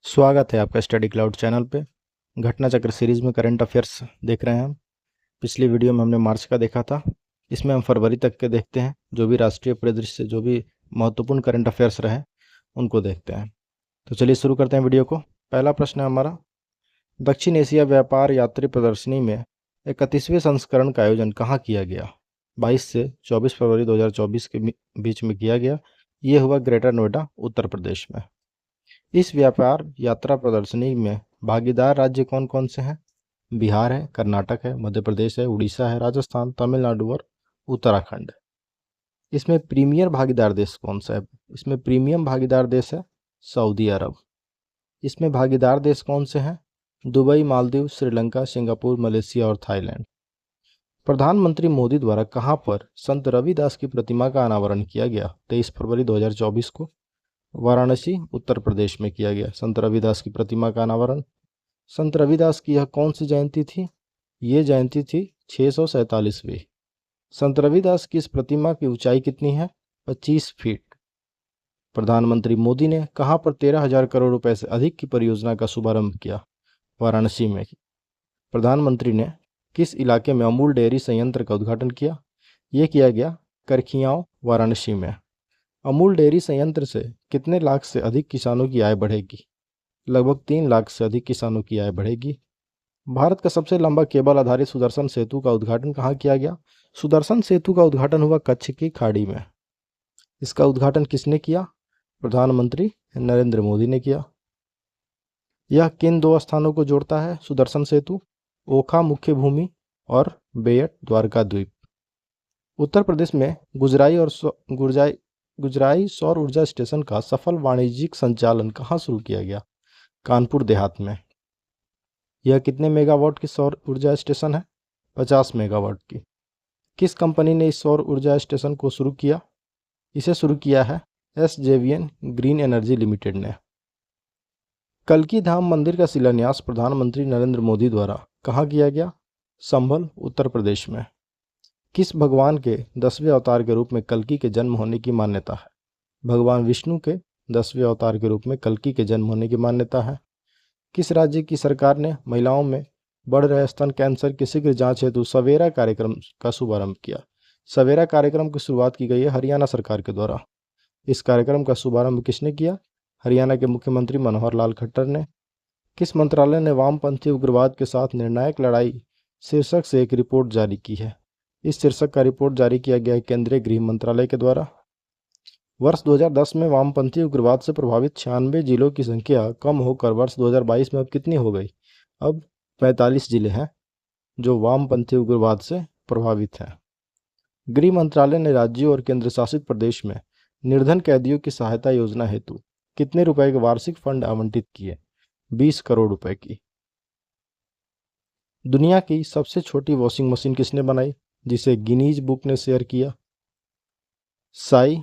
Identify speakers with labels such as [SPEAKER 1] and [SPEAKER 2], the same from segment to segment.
[SPEAKER 1] स्वागत है आपका स्टडी क्लाउड चैनल पे। घटना चक्र सीरीज में करंट अफेयर्स देख रहे हैं हम। पिछली वीडियो में हमने मार्च का देखा था, इसमें हम फरवरी तक के देखते हैं। जो भी राष्ट्रीय परिदृश्य से जो भी महत्वपूर्ण करंट अफेयर्स रहे उनको देखते हैं। तो चलिए शुरू करते हैं वीडियो को। पहला प्रश्न है हमारा, दक्षिण एशिया व्यापार यात्री प्रदर्शनी में 31वें संस्करण का आयोजन कहाँ किया गया? 22 से 24 फरवरी 2024 के बीच में किया गया। ये हुआ ग्रेटर नोएडा, उत्तर प्रदेश में। इस व्यापार यात्रा प्रदर्शनी में भागीदार राज्य कौन कौन से हैं? बिहार है, कर्नाटक है, मध्य प्रदेश है, उड़ीसा है, राजस्थान, तमिलनाडु और उत्तराखंड। इसमें प्रीमियर भागीदार देश कौन सा है? इसमें प्रीमियम भागीदार देश है सऊदी अरब। इसमें भागीदार देश कौन से हैं? Dubai, Maldives, Sri Lanka, Singapore, Malaysia और थाईलैंड। प्रधानमंत्री मोदी द्वारा कहाँ पर संत रविदास की प्रतिमा का अनावरण किया गया? 23 फरवरी 2024 को वाराणसी, उत्तर प्रदेश में किया गया संत रविदास की प्रतिमा का अनावरण। संत रविदास की यह कौन सी जयंती थी? ये जयंती थी 647वीं। संत रविदास की इस प्रतिमा की ऊंचाई कितनी है? 25 फीट। प्रधानमंत्री मोदी ने कहां पर 13,000 करोड़ रुपए से अधिक की परियोजना का शुभारंभ किया? वाराणसी में। प्रधानमंत्री ने किस इलाके में अमूल डेयरी संयंत्र का उद्घाटन किया? ये किया गया करखियाओं, वाराणसी में। अमूल डेयरी संयंत्र से कितने लाख से अधिक किसानों की आय बढ़ेगी? लगभग 3 लाख से अधिक किसानों की आय बढ़ेगी। भारत का सबसे लंबा केबल आधारित सुदर्शन सेतु का उद्घाटन कहाँ किया गया? सुदर्शन सेतु का उद्घाटन हुआ कच्छ की खाड़ी में। इसका उद्घाटन किसने किया? प्रधानमंत्री नरेंद्र मोदी ने किया। यह किन दो स्थानों को जोड़ता है सुदर्शन सेतु? ओखा मुख्य भूमि और बेयट द्वारका द्वीप। उत्तर प्रदेश में गुजराई सौर ऊर्जा स्टेशन का सफल वाणिज्यिक संचालन कहाँ शुरू किया गया? कानपुर देहात में। यह कितने मेगावाट की सौर ऊर्जा स्टेशन है? 50 मेगावाट की। किस कंपनी ने इस सौर ऊर्जा स्टेशन को शुरू किया? इसे शुरू किया है SJVN ग्रीन एनर्जी लिमिटेड ने। कल्की धाम मंदिर का शिलान्यास प्रधानमंत्री नरेंद्र मोदी द्वारा कहाँ किया गया? संभल, उत्तर प्रदेश में। किस भगवान के 10वें अवतार के रूप में कल्की के जन्म होने की मान्यता है? भगवान विष्णु के 10वें अवतार के रूप में कल्की के जन्म होने की मान्यता है। किस राज्य की सरकार ने महिलाओं में बढ़ रहे स्तन कैंसर की शीघ्र जांच हेतु सवेरा कार्यक्रम का शुभारंभ किया? सवेरा कार्यक्रम की शुरुआत की गई है हरियाणा सरकार के द्वारा। इस कार्यक्रम का शुभारंभ किसने किया? हरियाणा के मुख्यमंत्री मनोहर लाल खट्टर ने। किस मंत्रालय ने वामपंथी उग्रवाद के साथ निर्णायक लड़ाई शीर्षक से एक रिपोर्ट जारी की है? इस शीर्षक का रिपोर्ट जारी किया गया है केंद्रीय गृह मंत्रालय के द्वारा। वर्ष 2010 में वामपंथी उग्रवाद से प्रभावित 96 जिलों की संख्या कम होकर वर्ष 2022 में अब कितनी हो गई? अब 45 जिले हैं जो वामपंथी उग्रवाद से प्रभावित हैं। गृह मंत्रालय ने राज्यों और केंद्र शासित प्रदेश में निर्धन कैदियों की सहायता योजना हेतु कितने रुपए के वार्षिक फंड आवंटित किए? 20 करोड़ रुपए की। दुनिया की सबसे छोटी वॉशिंग मशीन किसने बनाई जिसे गिनीज बुक ने शेयर किया? साई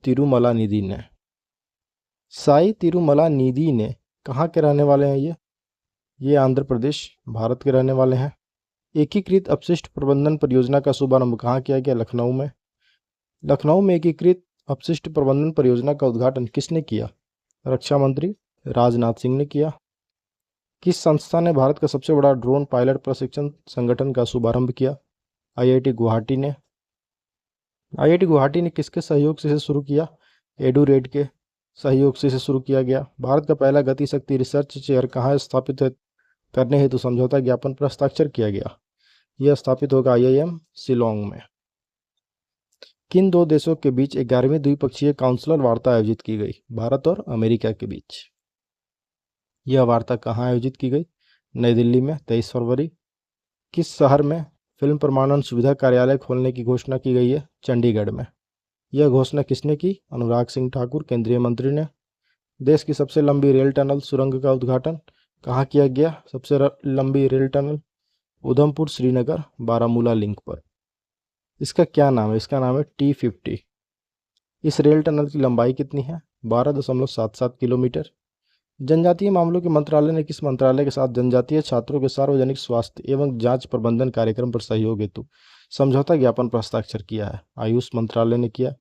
[SPEAKER 1] तिरुमलानिधि ने। साई तिरुमलानिधि ने कहाँ के रहने वाले हैं? ये आंध्र प्रदेश, भारत के रहने वाले हैं। एकीकृत अपशिष्ट प्रबंधन परियोजना का शुभारंभ कहाँ किया गया? लखनऊ में। लखनऊ में एकीकृत अपशिष्ट प्रबंधन परियोजना का उद्घाटन किसने किया? रक्षा मंत्री राजनाथ सिंह ने किया। किस संस्था ने भारत का सबसे बड़ा ड्रोन पायलट प्रशिक्षण संगठन का शुभारंभ किया? IIT गुवाहाटी ने। IIT गुवाहाटी ने किसके सहयोग से इसे शुरू किया? एडुरेड के सहयोग से इसे शुरू किया गया। भारत का पहला गति शक्ति रिसर्च चेयर कहाँ स्थापित करने हेतु समझौता ज्ञापन पर हस्ताक्षर किया गया? यह स्थापित होगा IIM शिलोंग में। किन दो देशों के बीच 11वीं द्विपक्षीय काउंसलर वार्ता आयोजित की गई? भारत और अमेरिका के बीच। यह वार्ता कहाँ आयोजित की गई? नई दिल्ली में 23 फरवरी। किस शहर में फिल्म प्रमाणन सुविधा कार्यालय खोलने की घोषणा की गई है? चंडीगढ़ में। यह घोषणा किसने की? अनुराग सिंह ठाकुर, केंद्रीय मंत्री ने। देश की सबसे लंबी रेल टनल सुरंग का उद्घाटन कहाँ किया गया? सबसे लंबी rail tunnel Udhampur Srinagar Baramulla link पर। इसका क्या नाम है? इसका नाम है T50। इस रेल टनल की लंबाई कितनी है? 12.77 किलोमीटर। जनजातीय मामलों के मंत्रालय ने किस मंत्रालय के साथ जनजातीय छात्रों के सार्वजनिक स्वास्थ्य एवं जांच प्रबंधन कार्यक्रम पर सहयोग हेतु समझौता ज्ञापन पर हस्ताक्षर किया है? आयुष मंत्रालय ने किया।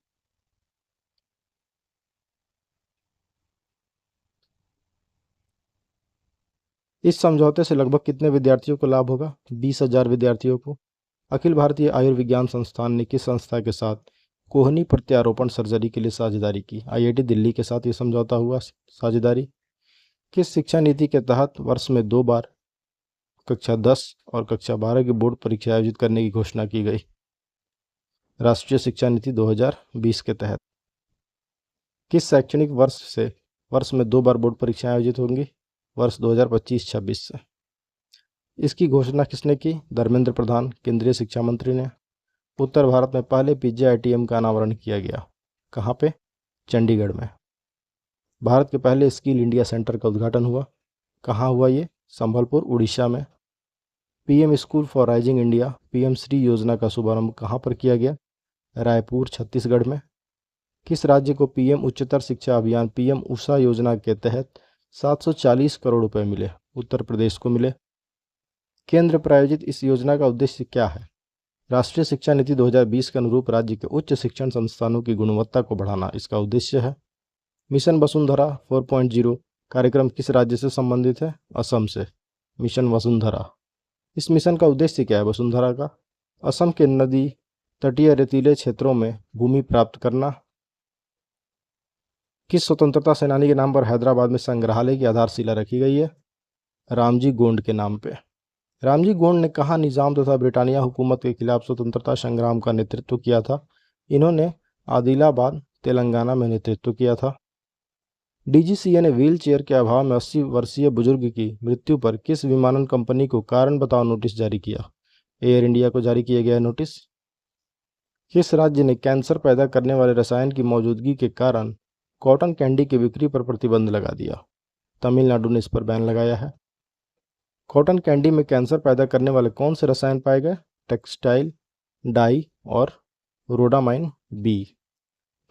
[SPEAKER 1] इस समझौते से लगभग कितने विद्यार्थियों को लाभ होगा? 20,000 विद्यार्थियों को। अखिल भारतीय आयुर्विज्ञान संस्थान ने किस संस्था के साथ कोहनी प्रत्यारोपण सर्जरी के लिए साझेदारी की? आईआईटी दिल्ली के साथ ये समझौता हुआ साझेदारी। किस शिक्षा नीति के तहत वर्ष में 2 बार कक्षा 10 और कक्षा 12 की बोर्ड परीक्षा आयोजित करने की घोषणा की गई? राष्ट्रीय शिक्षा नीति 2020 के तहत। किस शैक्षणिक वर्ष से वर्ष में 2 बार बोर्ड परीक्षाएं आयोजित होंगी? वर्ष 2025-26 से। इसकी घोषणा किसने की? धर्मेंद्र प्रधान, केंद्रीय शिक्षा मंत्री ने। उत्तर भारत में पहले पीजीआईटीएम का अनावरण किया गया। कहाँ पे? चंडीगढ़ में। भारत के पहले स्किल इंडिया सेंटर का उद्घाटन हुआ। कहाँ हुआ ये? संबलपुर, उड़ीसा में। PM school for rising India, PM Shri योजना का शुभारंभ कहाँ पर किया गया? रायपुर, छत्तीसगढ़ में। किस राज्य को पीएम उच्चतर शिक्षा अभियान, पीएम उषा योजना के तहत 740 करोड़ रुपए मिले? उत्तर प्रदेश को मिले। केंद्र प्रायोजित इस योजना का उद्देश्य क्या है? राष्ट्रीय शिक्षा नीति 2020 के अनुरूप राज्य के उच्च शिक्षण संस्थानों की गुणवत्ता को बढ़ाना इसका उद्देश्य है। मिशन वसुंधरा 4.0 कार्यक्रम किस राज्य से संबंधित है? असम से। मिशन वसुंधरा, इस मिशन का उद्देश्य क्या है वसुंधरा का? असम के नदी तटीय रेतीले क्षेत्रों में भूमि प्राप्त करना। किस स्वतंत्रता सेनानी के नाम पर हैदराबाद में संग्रहालय की आधारशिला रखी गई है? रामजी गोंड के नाम पे। रामजी गोंड ने कहाँ निजाम तथा ब्रिटानिया हुकूमत के खिलाफ स्वतंत्रता संग्राम का नेतृत्व किया था? इन्होंने आदिलाबाद, तेलंगाना में नेतृत्व किया था। डीजीसीए ने व्हील चेयर के अभाव में 80 वर्षीय बुजुर्ग की मृत्यु पर किस विमानन कंपनी को कारण बताओ नोटिस जारी किया? एयर इंडिया को जारी किया गया नोटिस। किस राज्य ने कैंसर पैदा करने वाले रसायन की मौजूदगी के कारण कॉटन कैंडी की बिक्री पर प्रतिबंध लगा दिया? तमिलनाडु ने इस पर बैन लगाया है। कॉटन कैंडी में कैंसर पैदा करने वाले कौन से रसायन पाए गए? टेक्सटाइल डाई और रोडामाइन बी।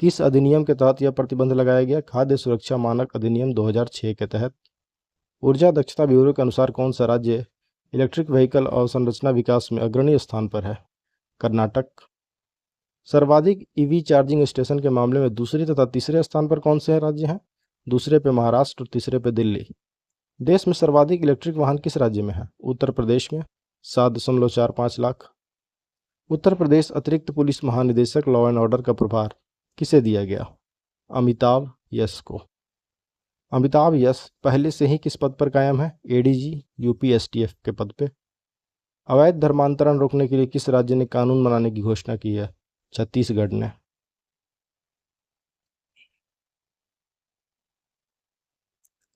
[SPEAKER 1] किस अधिनियम के तहत यह प्रतिबंध लगाया गया? खाद्य सुरक्षा मानक अधिनियम 2006 के तहत। ऊर्जा दक्षता ब्यूरो के अनुसार कौन सा राज्य इलेक्ट्रिक व्हीकल अवसंरचना विकास में अग्रणी स्थान पर है? कर्नाटक। सर्वाधिक ईवी चार्जिंग स्टेशन के मामले में दूसरे तथा तीसरे स्थान पर कौन से राज्य हैं? दूसरे पे महाराष्ट्र और तीसरे पे दिल्ली। देश में सर्वाधिक इलेक्ट्रिक वाहन किस राज्य में है? उत्तर प्रदेश में 7.45 लाख। उत्तर प्रदेश अतिरिक्त पुलिस महानिदेशक लॉ एंड ऑर्डर का प्रभार किसे दिया गया? अमिताभ यस को। अमिताभ यस पहले से ही किस पद पर कायम है? एडीजी यूपी एसटीएफ के पद पे। अवैध धर्मांतरण रोकने के लिए किस राज्य ने कानून बनाने की घोषणा की है? छत्तीसगढ़ ने।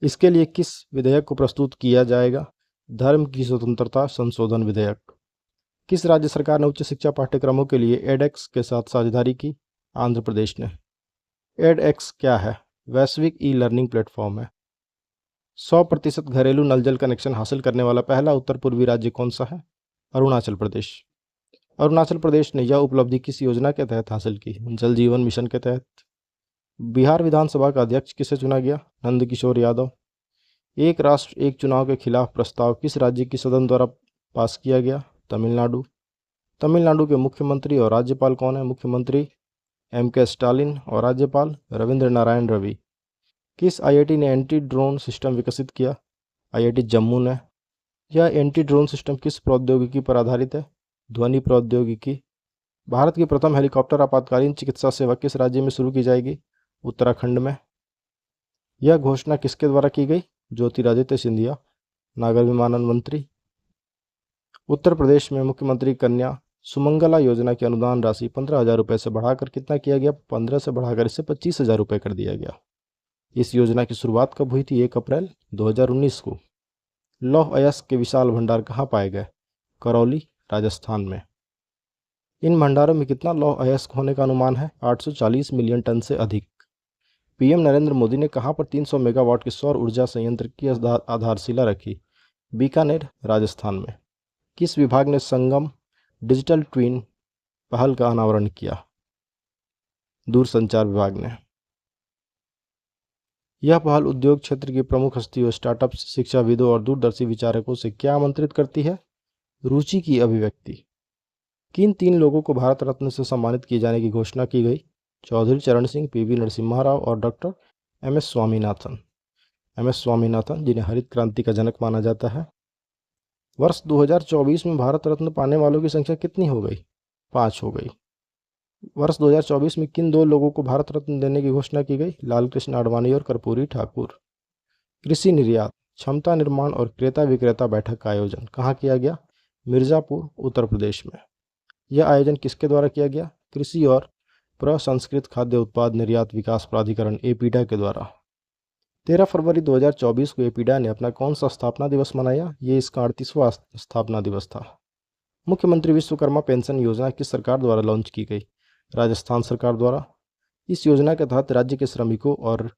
[SPEAKER 1] इसके लिए किस विधेयक को प्रस्तुत किया जाएगा? धर्म की स्वतंत्रता संशोधन विधेयक। किस राज्य सरकार ने उच्च शिक्षा पाठ्यक्रमों के लिए एडएक्स के साथ साझेदारी की? आंध्र प्रदेश ने। एडएक्स क्या है? वैश्विक ई लर्निंग प्लेटफॉर्म है। 100% घरेलू नल जल कनेक्शन हासिल करने वाला पहला उत्तर पूर्वी राज्य कौन सा है? अरुणाचल प्रदेश। अरुणाचल प्रदेश ने यह उपलब्धि किस योजना के तहत हासिल की? जल जीवन मिशन के तहत। बिहार विधानसभा का अध्यक्ष किसे चुना गया? नंदकिशोर यादव। एक राष्ट्र एक चुनाव के खिलाफ प्रस्ताव किस राज्य की सदन द्वारा पास किया गया? तमिलनाडु। तमिलनाडु के मुख्यमंत्री और राज्यपाल कौन है? मुख्यमंत्री एमके स्टालिन और राज्यपाल रविंद्र नारायण रवि। किस आईआईटी ने एंटी ड्रोन सिस्टम विकसित किया? आईआईटी जम्मू ने। यह एंटी ड्रोन सिस्टम किस प्रौद्योगिकी पर आधारित है? ध्वनि प्रौद्योगिकी। भारत की प्रथम हेलीकॉप्टर आपातकालीन चिकित्सा सेवा किस राज्य में शुरू की जाएगी? उत्तराखंड में। यह घोषणा किसके द्वारा की गई? ज्योतिरादित्य सिंधिया, नागर विमानन मंत्री। उत्तर प्रदेश में मुख्यमंत्री कन्या सुमंगला योजना की अनुदान राशि 15,000 रुपये से बढ़ाकर कितना किया गया? 15 से बढ़ाकर इसे 25,000 रुपये कर दिया गया। इस योजना की शुरुआत कब हुई थी? 1 अप्रैल 2019 को। लौह अयस्क के विशाल भंडार कहाँ पाए गए? करौली, राजस्थान में। इन भंडारों में कितना लौह अयस्क होने का अनुमान है? 840 मिलियन टन से अधिक। पीएम नरेंद्र मोदी ने कहाँ पर 300 मेगावाट के सौर ऊर्जा संयंत्र की आधारशिला रखी? बीकानेर, राजस्थान में। किस विभाग ने संगम डिजिटल ट्विन पहल का अनावरण किया? दूरसंचार विभाग ने। यह पहल उद्योग क्षेत्र की प्रमुख हस्तियों, स्टार्टअप्स, शिक्षाविदों और दूरदर्शी विचारकों से क्या आमंत्रित करती है? रुचि की अभिव्यक्ति। किन 3 लोगों को भारत रत्न से सम्मानित किए जाने की घोषणा की गई? चौधरी चरण सिंह, पीवी नरसिम्हा राव और doctor MS Swaminathan. MS Swaminathan, जिन्हें हरित क्रांति का जनक माना जाता है। वर्ष 2024 में भारत रत्न पाने वालों की संख्या कितनी हो गई? 5 हो गई। वर्ष 2024 में किन 2 लोगों को भारत रत्न देने की घोषणा की गई? लालकृष्ण आडवाणी और कर्पूरी ठाकुर। कृषि निर्यात, क्षमता निर्माण और क्रेता विक्रेता बैठक का आयोजन कहाँ किया गया? मिर्जापुर, उत्तर प्रदेश में। यह आयोजन किसके द्वारा किया गया? कृषि और प्रसंस्कृत खाद्य उत्पाद निर्यात विकास प्राधिकरण एपीडा के द्वारा। 13 फरवरी 2024 को एपीडा ने अपना कौन सा स्थापना दिवस मनाया? ये इसका 38वां स्थापना दिवस था। मुख्यमंत्री विश्वकर्मा पेंशन योजना किस सरकार द्वारा लॉन्च की गई? राजस्थान सरकार द्वारा। इस योजना के तहत राज्य के श्रमिकों और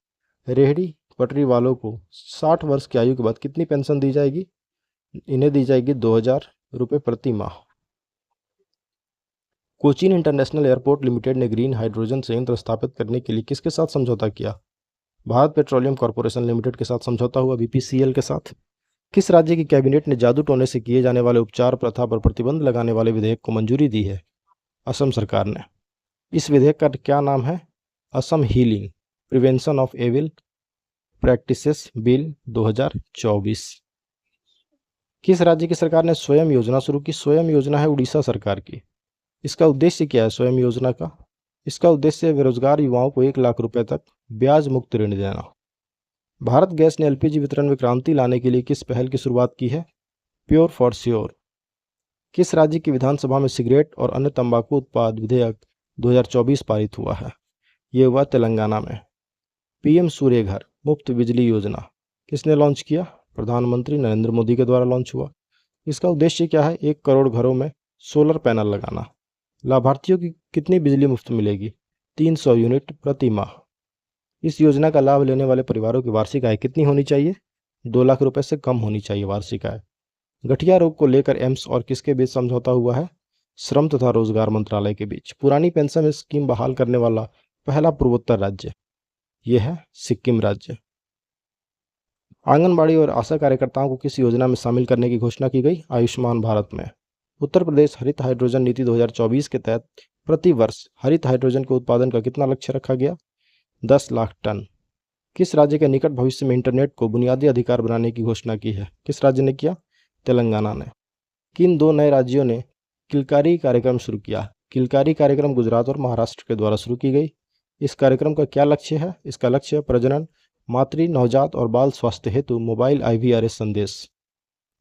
[SPEAKER 1] रेहड़ी पटरी वालों को 60 वर्ष की आयु के बाद कितनी पेंशन दी जाएगी? इन्हें दी जाएगी 2000 रुपये प्रति माह। कोचीन इंटरनेशनल एयरपोर्ट लिमिटेड ने ग्रीन हाइड्रोजन संयंत्र स्थापित करने के लिए किसके साथ समझौता किया? भारत पेट्रोलियम कॉर्पोरेशन लिमिटेड के साथ समझौता हुआ, BPCL के साथ। किस राज्य की कैबिनेट ने जादू टोने से किए जाने वाले उपचार प्रथा पर प्रतिबंध लगाने वाले विधेयक को मंजूरी दी है? असम सरकार ने। इस विधेयक का क्या नाम है? Assam healing prevention of evil practices bill 2024। किस राज्य की सरकार ने स्वयं योजना शुरू की? स्वयं योजना है उड़ीसा सरकार की। इसका उद्देश्य क्या है स्वयं योजना का? इसका उद्देश्य है बेरोजगार युवाओं को 1 लाख रुपए तक ब्याज मुक्त ऋण देना। भारत गैस ने LPG वितरण में क्रांति लाने के लिए किस पहल की शुरुआत की है? Pure for sure. किस राज्य की विधानसभा में सिगरेट और अन्य तंबाकू उत्पाद विधेयक 2024 पारित हुआ है? ये हुआ तेलंगाना में। PM सूर्य घर मुफ्त बिजली योजना किसने लॉन्च किया? प्रधानमंत्री नरेंद्र मोदी के द्वारा लॉन्च हुआ। इसका उद्देश्य क्या है? 1 करोड़ घरों में सोलर पैनल लगाना। लाभार्थियों की कितनी बिजली मुफ्त मिलेगी? 300 यूनिट प्रति माह। इस योजना का लाभ लेने वाले परिवारों की वार्षिक आय कितनी होनी चाहिए? 2 लाख रुपए से कम होनी चाहिए वार्षिक आय। गठिया रोग को लेकर एम्स और किसके बीच समझौता हुआ है? श्रम तथा रोजगार मंत्रालय के बीच। पुरानी पेंशन स्कीम बहाल करने वाला पहला पूर्वोत्तर राज्य यह है सिक्किम राज्य। आंगनबाड़ी और आशा कार्यकर्ताओं को किस योजना में शामिल करने की घोषणा की गई? आयुष्मान भारत में। उत्तर प्रदेश हरित हाइड्रोजन नीति 2024 के तहत प्रति वर्ष हरित हाइड्रोजन के उत्पादन का कितना लक्ष्य रखा गया? 10 लाख टन। किस राज्य के निकट भविष्य में इंटरनेट को बुनियादी अधिकार बनाने की घोषणा की है? किस राज्य ने किया? तेलंगाना ने। किन 2 नए राज्यों ने किलकारी कार्यक्रम शुरू किया? किलकारी कार्यक्रम गुजरात और महाराष्ट्र के द्वारा शुरू की गई। इस कार्यक्रम का क्या लक्ष्य है? इसका लक्ष्य है प्रजनन, मातृ, नवजात और बाल स्वास्थ्य हेतु मोबाइल IVRS संदेश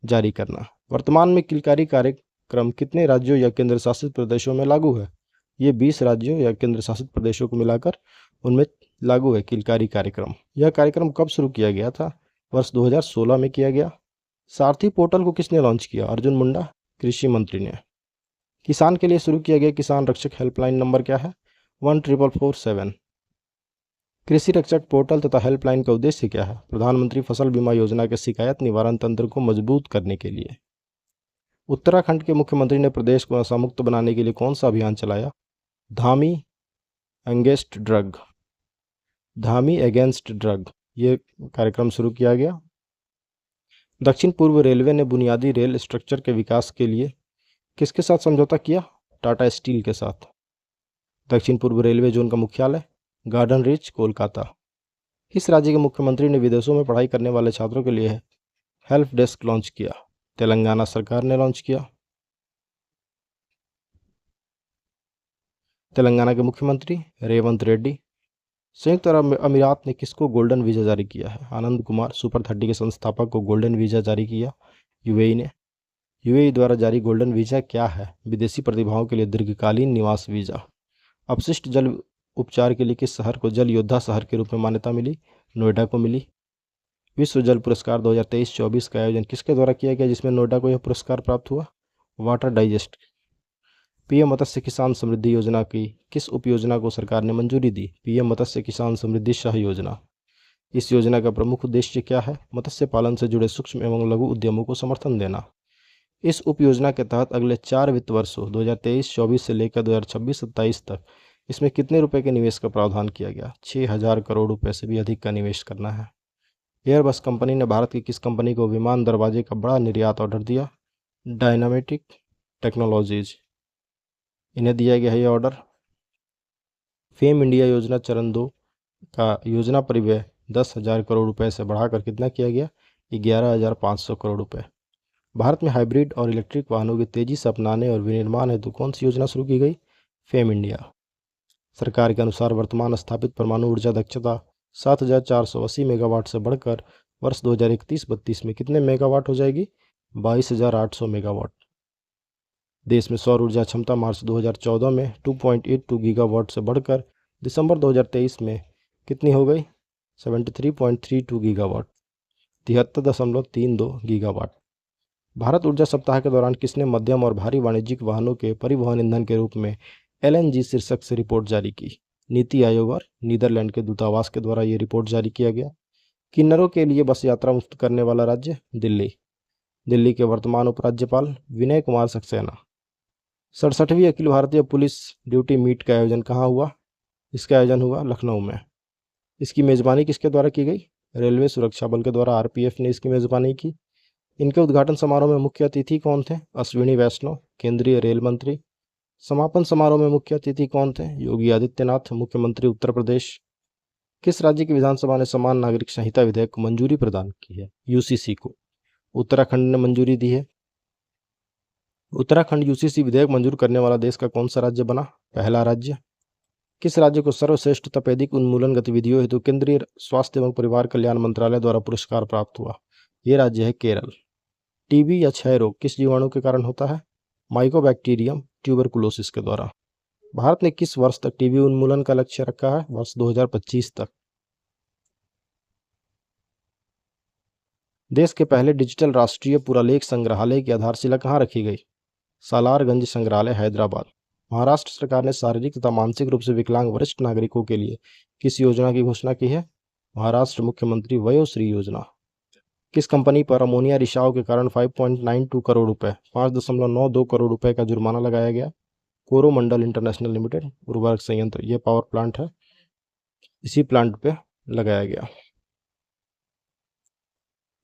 [SPEAKER 1] जारी करना। वर्तमान में किलकारी कार्यक्रम कितने राज्यों या केंद्र शासित प्रदेशों में लागू है? ये 20 राज्यों या केंद्र शासित प्रदेशों को मिलाकर उनमें लागू है किलकारी कार्यक्रम। यह कार्यक्रम कब शुरू किया गया था? वर्ष 2016 में किया गया। सारथी पोर्टल को किसने लॉन्च किया? अर्जुन मुंडा, कृषि मंत्री ने। किसान के लिए शुरू किया गया किसान रक्षक हेल्पलाइन नंबर क्या है? 14447। कृषि रक्षक पोर्टल तथा हेल्पलाइन का उद्देश्य क्या है? प्रधानमंत्री फसल बीमा योजना के शिकायत निवारण तंत्र को मजबूत करने के लिए। उत्तराखंड के मुख्यमंत्री ने प्रदेश को नशा मुक्त बनाने के लिए कौन सा अभियान चलाया? Dhami against drug. Dhami against drug ये कार्यक्रम शुरू किया गया। दक्षिण पूर्व रेलवे ने बुनियादी रेल स्ट्रक्चर के विकास के लिए किसके साथ समझौता किया? टाटा स्टील के साथ। दक्षिण पूर्व रेलवे जोन का मुख्यालय गार्डन रीच, कोलकाता। इस राज्य के मुख्यमंत्री ने विदेशों में पढ़ाई करने वाले छात्रों के लिए हेल्प डेस्क लॉन्च किया? तेलंगाना सरकार ने लॉन्च किया। तेलंगाना के मुख्यमंत्री रेवंत रेड्डी। संयुक्त अरब अमीरात ने किसको गोल्डन वीज़ा जारी किया है? आनंद कुमार सुपर 30 के संस्थापक को गोल्डन वीज़ा जारी किया UAE ने। UAE द्वारा जारी गोल्डन वीज़ा क्या है? विदेशी प्रतिभाओं के लिए दीर्घकालीन निवास वीज़ा। अपशिष्ट जल उपचार के लिए किस शहर को जल योद्धा शहर के रूप में मान्यता मिली? नोएडा को मिली। विश्व जल पुरस्कार 2023-24 का आयोजन किसके द्वारा किया गया जिसमें नोएडा को यह पुरस्कार प्राप्त हुआ? Water digest. PM मत्स्य किसान समृद्धि योजना की किस उपयोजना को सरकार ने मंजूरी दी? PM मत्स्य किसान समृद्धि सह योजना। इस योजना का प्रमुख उद्देश्य क्या है? मत्स्य पालन से जुड़े सूक्ष्म एवं लघु उद्यमों को समर्थन देना। इस उपयोजना के तहत अगले 4 वित्त वर्षों 2023-24 से लेकर 2026-27 तक इसमें कितने रुपए के निवेश का प्रावधान किया गया? 6000 करोड़ रुपए से भी अधिक का निवेश करना है। एयरबस कंपनी ने भारत की किस कंपनी को विमान दरवाजे का बड़ा निर्यात ऑर्डर दिया? डायनामेटिक टेक्नोलॉजीज, इन्हें दिया गया है ये ऑर्डर। फेम इंडिया योजना चरण 2 का योजना परिव्यय 10,000 करोड़ रुपए से बढ़ाकर कितना किया गया, 11,500 करोड़ रुपए। भारत में हाइब्रिड और इलेक्ट्रिक वाहनों की तेजी से अपनाने और विनिर्माण हेतु कौन सी योजना शुरू की गई, फेम इंडिया। सरकार के अनुसार वर्तमान स्थापित परमाणु ऊर्जा दक्षता 7,480 मेगावाट से बढ़कर वर्ष 2031-32 में कितने मेगावाट हो जाएगी, 22,800 मेगावाट। देश में सौर ऊर्जा क्षमता मार्च 2014 में 2.82 गीगावाट से बढ़कर दिसंबर 2023 में कितनी हो गई, 73.32 गीगावाट, 73.32 गीगावाट। भारत ऊर्जा सप्ताह के दौरान किसने मध्यम और भारी वाणिज्यिक वाहनों के परिवहन ईंधन के रूप में LNG शीर्षक से रिपोर्ट जारी की। नीति आयोग और नीदरलैंड के दूतावास के द्वारा ये रिपोर्ट जारी किया गया। किन्नरों के लिए बस यात्रा मुफ्त करने वाला राज्य दिल्ली। दिल्ली के वर्तमान उपराज्यपाल Vinay Kumar Saxena. 67वीं Akhil Bharatiya police duty meet का आयोजन कहाँ हुआ, इसका आयोजन हुआ लखनऊ में। इसकी मेज़बानी किसके द्वारा की गई, रेलवे सुरक्षा बल के द्वारा RPF ने इसकी मेज़बानी की। इनके उद्घाटन समारोह में मुख्य अतिथि कौन थे, अश्विनी वैष्णव, केंद्रीय रेल मंत्री। समापन समारोह में मुख्य अतिथि कौन थे, योगी आदित्यनाथ, मुख्यमंत्री उत्तर प्रदेश। किस राज्य की विधानसभा ने समान नागरिक संहिता विधेयक को मंजूरी प्रदान की है, UCC को। उत्तराखंड ने मंजूरी दी है। उत्तराखंड UCC विधेयक मंजूर करने वाला देश का कौन सा राज्य बना, पहला राज्य। किस राज्य को सर्वश्रेष्ठ तपेदिक उन्मूलन गतिविधियों हेतु केंद्रीय स्वास्थ्य एवं परिवार कल्याण मंत्रालय द्वारा पुरस्कार प्राप्त हुआ, ये राज्य है केरल। टीबी या क्षय रोग किस जीवाणु के कारण होता है, माइकोबैक्टीरियम ट्यूबरकुलोसिस के द्वारा। भारत ने किस वर्ष तक टीबी उन्मूलन का लक्ष्य रखा है, वर्ष 2025 तक। देश के पहले डिजिटल राष्ट्रीय पुरालेख संग्रहालय की आधारशिला कहाँ रखी गई, सालारगंज संग्रहालय, हैदराबाद। महाराष्ट्र सरकार ने शारीरिक तथा मानसिक रूप से विकलांग वरिष्ठ नागरिकों के लिए किस योजना की घोषणा की है, महाराष्ट्र मुख्यमंत्री वयोश्री योजना। किस कंपनी पर अमोनिया रिसाव के कारण 5.92 करोड़ रुपए 5.92 करोड़ रुपए का जुर्माना लगाया गया, कोरोमंडल इंटरनेशनल लिमिटेड उर्वरक संयंत्र, ये पावर प्लांट है, इसी प्लांट पे लगाया गया।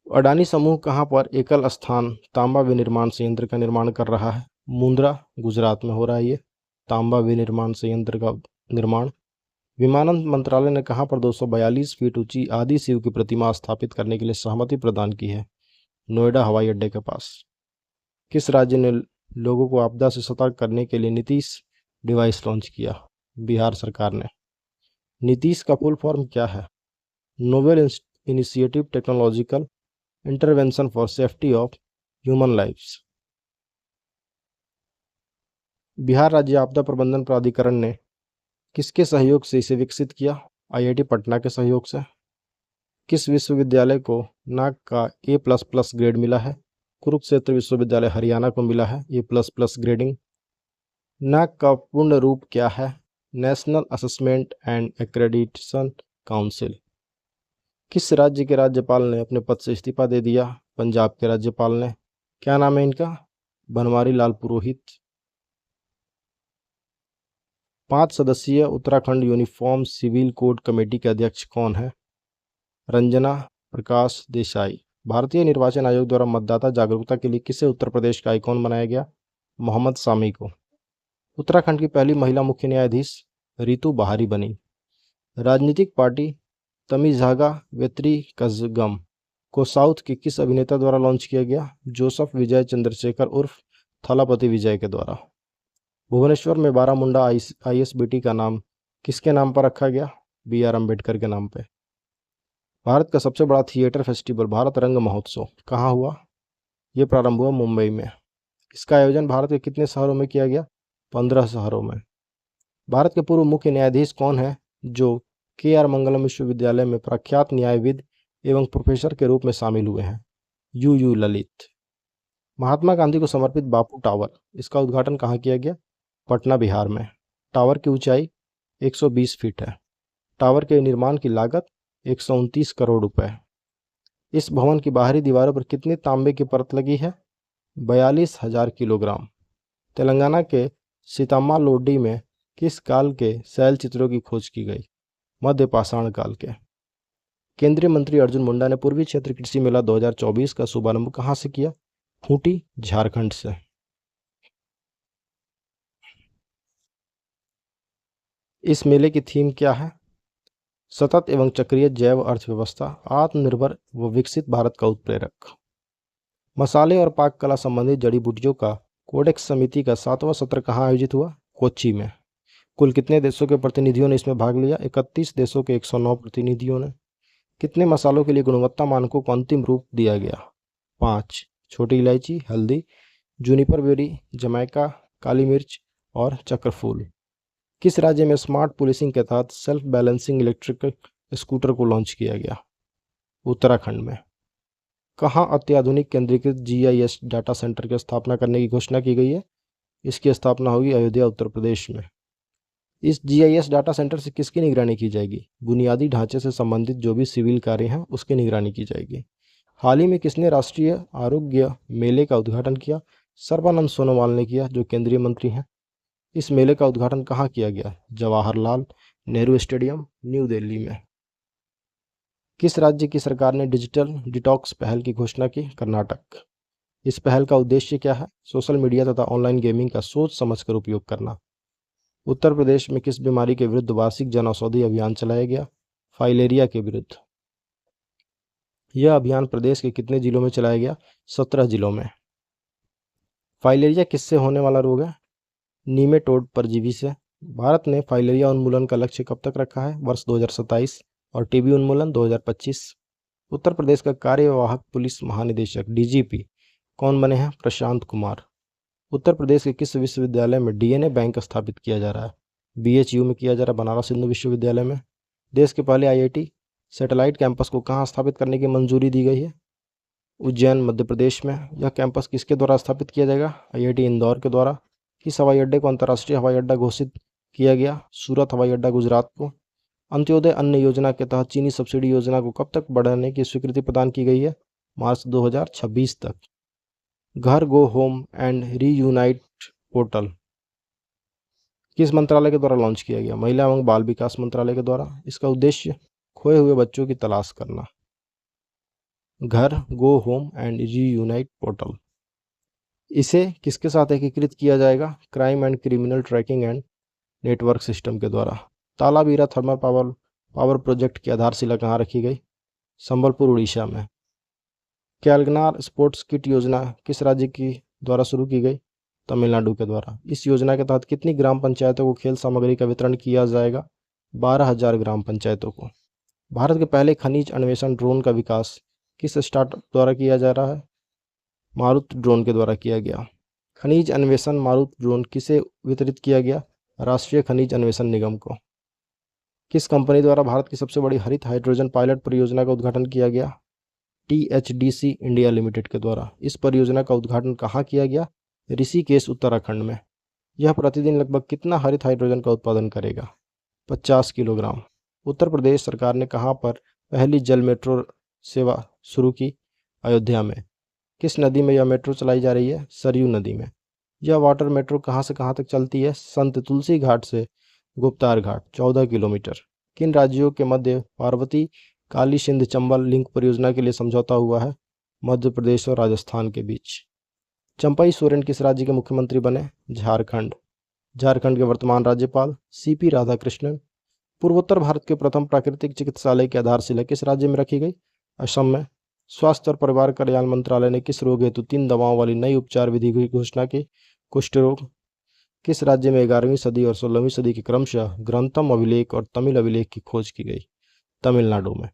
[SPEAKER 1] अडानी समूह कहाँ पर एकल स्थान तांबा विनिर्माण संयंत्र का निर्माण कर रहा है, मुंद्रा, गुजरात में हो रहा है ये तांबा विनिर्माण संयंत्र का निर्माण। विमानन मंत्रालय ने कहाँ पर 242 फीट ऊंची आदि शिव की प्रतिमा स्थापित करने के लिए सहमति प्रदान की है, नोएडा हवाई अड्डे के पास। किस राज्य ने लोगों को आपदा से सतर्क करने के लिए नीतीश डिवाइस लॉन्च किया, बिहार सरकार ने। नीतीश का फुल फॉर्म क्या है, novel initiative technological intervention for safety of human lifes. Bihar राज्य आपदा प्रबंधन प्राधिकरण ने किसके सहयोग से इसे विकसित किया, IIT पटना के सहयोग से। किस विश्वविद्यालय को नाक का A++ ग्रेड मिला है, कुरुक्षेत्र विश्वविद्यालय हरियाणा को मिला है A++ ग्रेडिंग। नाक का पूर्ण रूप क्या है, national assessment and accreditation council. किस राज्य के राज्यपाल ने अपने पद से इस्तीफा दे दिया, पंजाब के राज्यपाल ने। क्या नाम है इनका, बनवारी लाल पुरोहित। 5 सदस्यीय Uttarakhand uniform civil code committee के अध्यक्ष कौन है, रंजना प्रकाश देसाई। भारतीय निर्वाचन आयोग द्वारा मतदाता जागरूकता के लिए किसे उत्तर प्रदेश का आइकॉन बनाया गया, मोहम्मद सामी को। उत्तराखंड की पहली महिला मुख्य न्यायाधीश रितु बहारी बनी। राजनीतिक पार्टी तमिझागा वेत्री कजगम को साउथ के किस अभिनेता द्वारा लॉन्च किया गया, जोसफ विजय चंद्रशेखर उर्फ थलापति विजय के द्वारा। भुवनेश्वर में बारामुंडा ISBT का नाम किसके नाम पर रखा गया, BR अम्बेडकर के नाम पे। भारत का सबसे बड़ा थिएटर फेस्टिवल भारत रंग महोत्सव कहाँ हुआ, ये प्रारंभ हुआ मुंबई में। इसका आयोजन भारत के कितने शहरों में किया गया, 15 शहरों में। भारत के पूर्व मुख्य न्यायाधीश कौन है जो KR मंगलम विश्वविद्यालय में प्रख्यात न्यायविद एवं प्रोफेसर के रूप में शामिल हुए हैं, UU ललित। महात्मा गांधी को समर्पित बापू टावर, इसका उद्घाटन कहाँ किया गया, पटना बिहार में। टावर की ऊंचाई 120 फीट है। टावर के निर्माण की लागत 129 करोड़ रुपए। इस भवन की बाहरी दीवारों पर कितनी तांबे की परत लगी है, 42,000 किलोग्राम। तेलंगाना के सीतामा लोडी में किस काल के शैल चित्रों की खोज की गई, मध्य पाषाण काल के। केंद्रीय मंत्री अर्जुन मुंडा ने पूर्वी क्षेत्र कृषि मेला 2024 का शुभारंभ कहाँ से किया, खूंटी, झारखंड से। इस मेले की थीम क्या है, सतत एवं चक्रीय जैव अर्थव्यवस्था, आत्मनिर्भर व विकसित भारत का उत्प्रेरक। मसाले और पाक कला संबंधित जड़ी बूटियों का कोडेक्स समिति का 7वां सत्र कहाँ आयोजित हुआ? कोच्चि में। कुल कितने देशों के प्रतिनिधियों ने इसमें भाग लिया? 31 देशों के 109 प्रतिनिधियों ने। कितने मसालों के लिए गुणवत्ता मानकों को अंतिम रूप दिया गया? 5। छोटी इलायची, हल्दी, जूनिपर बेरी, जमैका, काली मिर्च और चक्रफूल। किस राज्य में स्मार्ट पुलिसिंग के तहत सेल्फ बैलेंसिंग इलेक्ट्रिकल स्कूटर को लॉन्च किया गया? उत्तराखंड में। कहाँ अत्याधुनिक केंद्रीकृत GIS डाटा सेंटर की स्थापना करने की घोषणा की गई है? इसकी स्थापना होगी अयोध्या, उत्तर प्रदेश में। इस GIS डाटा सेंटर से किसकी निगरानी की जाएगी? बुनियादी ढांचे से संबंधित जो भी सिविल कार्य हैं उसकी निगरानी की जाएगी। हाल ही में किसने राष्ट्रीय आरोग्य मेले का उद्घाटन किया? सर्बानंद सोनोवाल ने किया, जो केंद्रीय मंत्री हैं। इस मेले का उद्घाटन कहाँ किया गया? जवाहरलाल नेहरू स्टेडियम, न्यू दिल्ली में। किस राज्य की सरकार ने डिजिटल डिटॉक्स पहल की घोषणा की? कर्नाटक। इस पहल का उद्देश्य क्या है? सोशल मीडिया तथा ऑनलाइन गेमिंग का सोच समझकर उपयोग करना। उत्तर प्रदेश में किस बीमारी के विरुद्ध वार्षिक जन औषधि अभियान चलाया गया? फाइलेरिया के विरुद्ध। यह अभियान प्रदेश के कितने जिलों में चलाया गया? 17 जिलों में। फाइलेरिया किससे होने वाला रोग है? नीमेटोड परजीवी से। भारत ने फाइलेरिया उन्मूलन का लक्ष्य कब तक रखा है? वर्ष 2027 और टीबी उन्मूलन 2025। उत्तर प्रदेश का कार्यवाहक पुलिस महानिदेशक DGP कौन बने हैं? प्रशांत कुमार। उत्तर प्रदेश के किस विश्वविद्यालय में DNA बैंक स्थापित किया जा रहा है? BHU में किया जा रहा है, बनारस हिंदू विश्वविद्यालय में। देश के पहले IIT सैटेलाइट कैंपस को कहाँ स्थापित करने की मंजूरी दी गई है? उज्जैन, मध्य प्रदेश में। यह कैंपस किसके द्वारा स्थापित किया जाएगा? IIT इंदौर के द्वारा। किस हवाई अड्डे को अंतर्राष्ट्रीय हवाई अड्डा घोषित किया गया? सूरत हवाई अड्डा, गुजरात को। अंत्योदय अन्न योजना के तहत चीनी सब्सिडी योजना को कब तक बढ़ाने की स्वीकृति प्रदान की गई है? मार्च 2026 तक। घर go home and reunite portal किस मंत्रालय के द्वारा लॉन्च किया गया? महिला एवं बाल विकास मंत्रालय के द्वारा। इसका उद्देश्य खोए हुए बच्चों की तलाश करना। घर go home and reunite portal. इसे किसके साथ एकीकृत किया जाएगा? Crime and criminal tracking and network system के द्वारा। तालाबीरा थर्मल पावर प्रोजेक्ट की आधारशिला कहाँ रखी गई? संबलपुर, उड़ीसा में। कैलगनार स्पोर्ट्स किट योजना किस राज्य की द्वारा शुरू की गई? तमिलनाडु के द्वारा। इस योजना के तहत कितनी ग्राम पंचायतों को खेल सामग्री का वितरण किया जाएगा? 12,000 ग्राम पंचायतों को। भारत के पहले खनिज अन्वेषण ड्रोन का विकास किस स्टार्टअप द्वारा किया जा रहा है? मारुत ड्रोन के द्वारा किया गया। खनिज अन्वेषण मारुत ड्रोन किसे वितरित किया गया? राष्ट्रीय खनिज अन्वेषण निगम को। किस कंपनी द्वारा भारत की सबसे बड़ी हरित हाइड्रोजन पायलट परियोजना का उद्घाटन किया गया? THDC इंडिया लिमिटेड के द्वारा। इस परियोजना का उद्घाटन कहाँ किया गया? ऋषिकेश, उत्तराखंड में। यह प्रतिदिन लगभग कितना हरित हाइड्रोजन का उत्पादन करेगा? 50 किलोग्राम। उत्तर प्रदेश सरकार ने कहाँ पर पहली जल मेट्रो सेवा शुरू की? अयोध्या में। किस नदी में यह मेट्रो चलाई जा रही है? सरयू नदी में। यह वाटर मेट्रो कहाँ से कहाँ तक चलती है? संत तुलसी घाट से गुप्तार घाट, 14 किलोमीटर। किन राज्यों के मध्य पार्वती काली सिंध चंबल लिंक परियोजना के लिए समझौता हुआ है? मध्य प्रदेश और राजस्थान के बीच। चंपई सोरेन किस राज्य के मुख्यमंत्री बने? झारखंड। झारखंड के वर्तमान राज्यपाल CP राधाकृष्णन। पूर्वोत्तर भारत के प्रथम प्राकृतिक चिकित्सालय की आधारशिला किस राज्य में रखी गई? असम में। स्वास्थ्य और परिवार कल्याण मंत्रालय ने किस रोग हेतु 3 दवाओं वाली नई उपचार विधि की घोषणा की? कुष्ठ रोग। किस राज्य में 11वीं सदी और 16वीं सदी के क्रमशः ग्रंथम अभिलेख और तमिल अभिलेख की खोज की गई? तमिलनाडु में।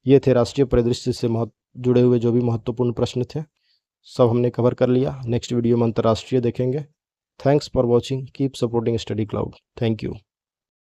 [SPEAKER 1] ये थे राष्ट्रीय परिदृश्य से जुड़े हुए जो भी महत्वपूर्ण प्रश्न थे, सब हमने कवर कर लिया। नेक्स्ट वीडियो में अंतर्राष्ट्रीय देखेंगे। Thanks for watching, keep supporting study cloud. Thank you.